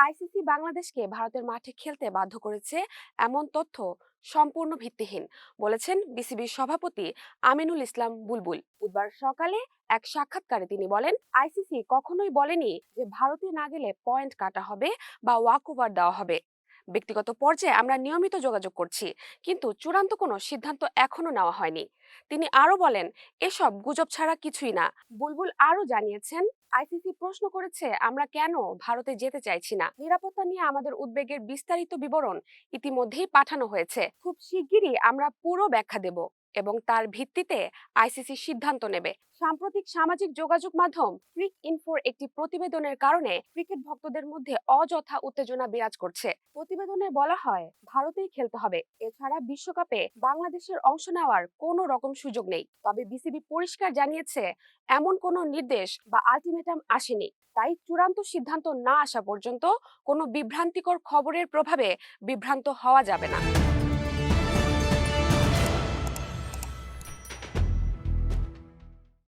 ICC বাংলাদেশকে ভারতের মাঠে খেলতে বাধ্য করেছে এমন তথ্য সম্পূর্ণ ভিত্তিহীন, বলেছেন বিসিবির সভাপতি আমিনুল ইসলাম বুলবুল। বুধবার সকালে এক সাক্ষাৎকারে তিনি বলেন, আইসিসি কখনোই বলেনি যে ভারতে না গেলে পয়েন্ট কাটা হবে বা ওয়াক ওভার দেওয়া হবে। ব্যক্তিগত পর্যায়ে আমরা নিয়মিত যোগাযোগ করছি, কিন্তু চূড়ান্ত কোনো সিদ্ধান্ত এখনো নেওয়া হয়নি। তিনি আরো বলেন, এসব গুজব ছাড়া কিছুই না। বুলবুল আরো জানিয়েছেন, আইসিসি প্রশ্ন করেছে আমরা কেন ভারতে যেতে চাইছি না। নিরাপত্তা নিয়ে আমাদের উদ্বেগের বিস্তারিত বিবরণ ইতিমধ্যেই পাঠানো হয়েছে। খুব শিগগিরই আমরা পুরো ব্যাখ্যা দেব এবং তার ভিত্তিতে আইসিসি সিদ্ধান্ত নেবে। সাম্প্রতিক সামাজিক যোগাযোগ মাধ্যম ক্রিক ইনফোর একটি প্রতিবেদনের কারণে ক্রিকেট ভক্তদের মধ্যে অযথা উত্তেজনা বিরাজ করছে। প্রতিবেদনে বলা হয়, ভারতেই খেলতে হবে, এছাড়া বিশ্বকাপে বাংলাদেশের অংশ নেওয়ার কোনো রকম সুযোগ নেই। তবে বিসিবি পরিষ্কার জানিয়েছে, এমন কোনো নির্দেশ বা আলটিমেটাম আসেনি। তাই চূড়ান্ত সিদ্ধান্ত না আসা পর্যন্ত কোনো বিভ্রান্তিকর খবরের প্রভাবে বিভ্রান্ত হওয়া যাবে না।